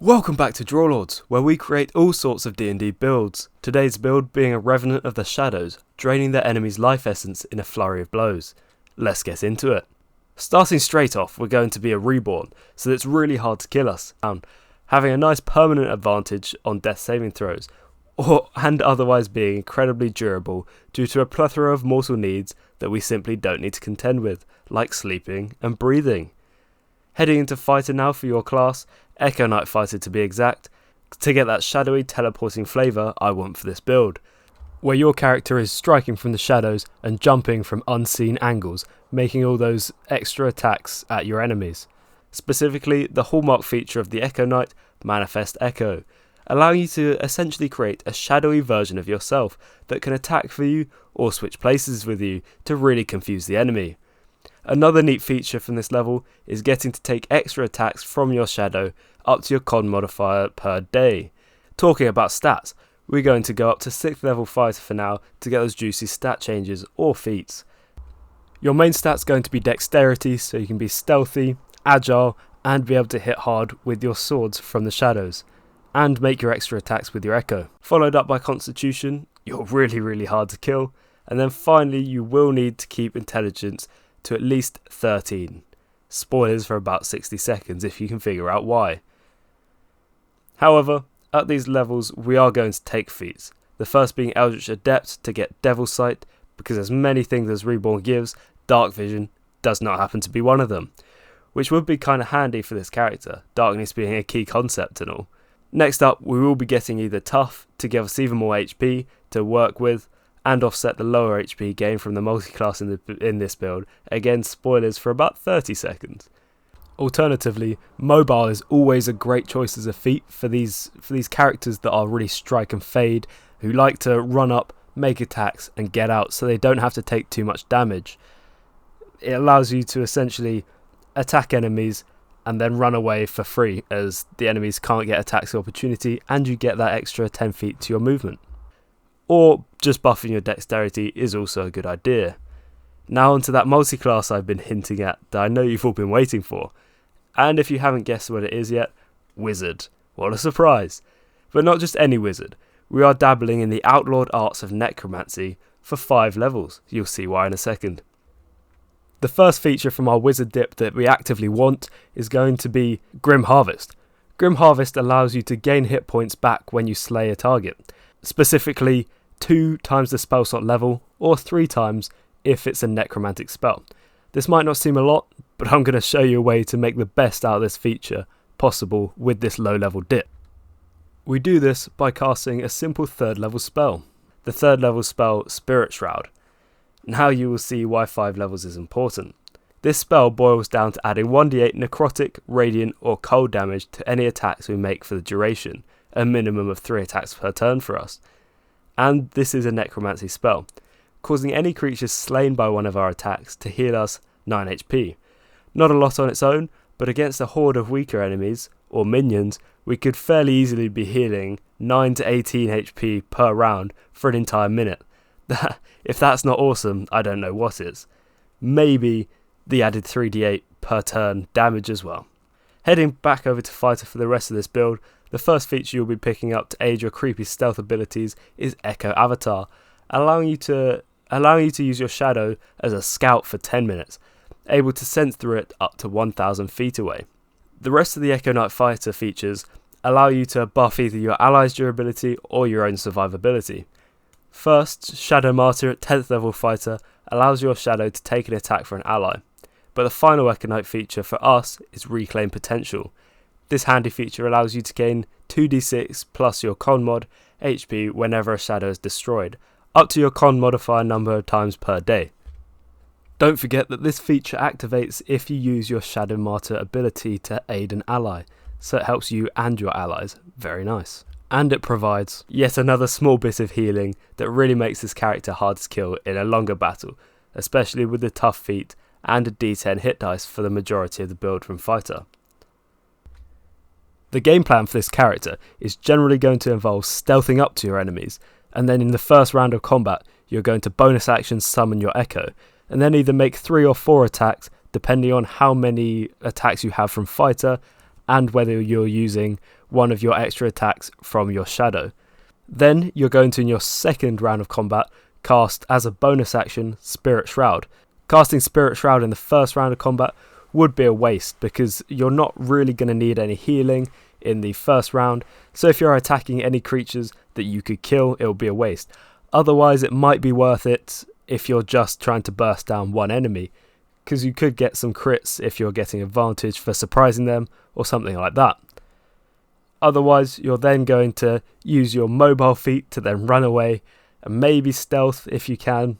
Welcome back to Drawlords, where we create all sorts of D&D builds. Today's build being a Revenant of the Shadows, draining their enemy's life essence in a flurry of blows. Let's get into it. Starting straight off, we're going to be a Reborn, so that it's really hard to kill us, having a nice permanent advantage on death saving throws, and otherwise being incredibly durable due to a plethora of mortal needs that we simply don't need to contend with, like sleeping and breathing. Heading into Fighter now for your class, Echo Knight Fighter to be exact, to get that shadowy teleporting flavour I want for this build, where your character is striking from the shadows and jumping from unseen angles, making all those extra attacks at your enemies. Specifically, the hallmark feature of the Echo Knight, Manifest Echo, allowing you to essentially create a shadowy version of yourself that can attack for you or switch places with you to really confuse the enemy. Another neat feature from this level is getting to take extra attacks from your shadow up to your con modifier per day. Talking about stats, we're going to go up to 6th level fighter for now to get those juicy stat changes or feats. Your main stat's going to be dexterity, so you can be stealthy, agile, and be able to hit hard with your swords from the shadows, and make your extra attacks with your echo. Followed up by constitution, you're really hard to kill, and then finally you will need to keep intelligence to at least 13. Spoilers for about 60 seconds if you can figure out why. However, at these levels we are going to take feats, the first being Eldritch Adept to get Devil Sight, because as many things as Reborn gives, Dark Vision does not happen to be one of them, which would be kind of handy for this character, darkness being a key concept and all. Next up, we will be getting either Tough to give us even more HP to work with, and offset the lower HP gain from the multi-class in this build. Again, spoilers for about 30 seconds. Alternatively, Mobile is always a great choice as a feat for these characters that are really strike and fade, who like to run up, make attacks and get out so they don't have to take too much damage. It allows you to essentially attack enemies and then run away for free, as the enemies can't get attacks of opportunity and you get that extra 10 feet to your movement. Or just buffing your dexterity is also a good idea. Now onto that multi-class I've been hinting at that I know you've all been waiting for. And if you haven't guessed what it is yet, Wizard. What a surprise. But not just any wizard. We are dabbling in the outlawed arts of necromancy for 5 levels. You'll see why in a second. The first feature from our wizard dip that we actively want is going to be Grim Harvest. Grim Harvest allows you to gain hit points back when you slay a target. Specifically, 2 times the spell slot level, or 3 times if it's a necromantic spell. This might not seem a lot, but I'm going to show you a way to make the best out of this feature possible with this low level dip. We do this by casting a simple 3rd level spell. The 3rd level spell, Spirit Shroud. Now you will see why 5 levels is important. This spell boils down to adding 1d8 necrotic, radiant or cold damage to any attacks we make for the duration, a minimum of 3 attacks per turn for us. And this is a necromancy spell, causing any creatures slain by one of our attacks to heal us 9 HP. Not a lot on its own, but against a horde of weaker enemies, or minions, we could fairly easily be healing 9 to 18 HP per round for an entire minute. If that's not awesome, I don't know what is. Maybe the added 3d8 per turn damage as well. Heading back over to Fighter for the rest of this build, the first feature you'll be picking up to aid your creepy stealth abilities is Echo Avatar, allowing you to use your shadow as a scout for 10 minutes, able to sense through it up to 1,000 feet away. The rest of the Echo Knight Fighter features allow you to buff either your allies' durability or your own survivability. First, Shadow Martyr at 10th level fighter allows your shadow to take an attack for an ally, but the final Echo Knight feature for us is Reclaim Potential. This handy feature allows you to gain 2d6 plus your con mod HP whenever a shadow is destroyed, up to your con modifier number of times per day. Don't forget that this feature activates if you use your Shadow Martyr ability to aid an ally, so it helps you and your allies. Very nice. And it provides yet another small bit of healing that really makes this character hard to kill in a longer battle, especially with the tough feat and a d10 hit dice for the majority of the build from Fighter. The game plan for this character is generally going to involve stealthing up to your enemies, and then in the first round of combat you're going to bonus action summon your Echo, and then either make 3 or 4 attacks depending on how many attacks you have from Fighter and whether you're using one of your extra attacks from your shadow. Then you're going to, in your second round of combat, cast as a bonus action Spirit Shroud. Casting Spirit Shroud in the first round of combat would be a waste because you're not really going to need any healing in the first round, so if you're attacking any creatures that you could kill, it will be a waste. Otherwise, it might be worth it if you're just trying to burst down one enemy, because you could get some crits if you're getting advantage for surprising them or something like that. Otherwise, you're then going to use your mobile feat to then run away, and maybe stealth if you can.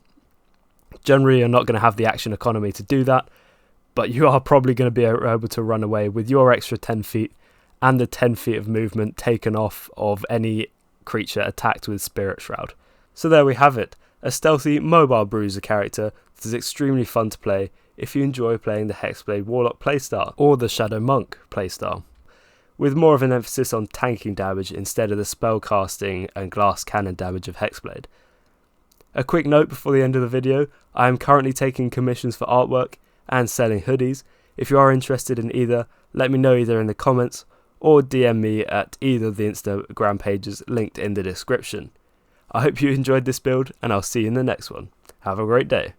Generally, you're not going to have the action economy to do that, but you are probably going to be able to run away with your extra 10 feet and the 10 feet of movement taken off of any creature attacked with Spirit Shroud. So there we have it, a stealthy mobile bruiser character that is extremely fun to play if you enjoy playing the Hexblade Warlock playstyle or the Shadow Monk playstyle, with more of an emphasis on tanking damage instead of the spellcasting and glass cannon damage of Hexblade. A quick note before the end of the video, I am currently taking commissions for artwork and selling hoodies. If you are interested in either, let me know either in the comments or DM me at either of the Instagram pages linked in the description. I hope you enjoyed this build, and I'll see you in the next one. Have a great day.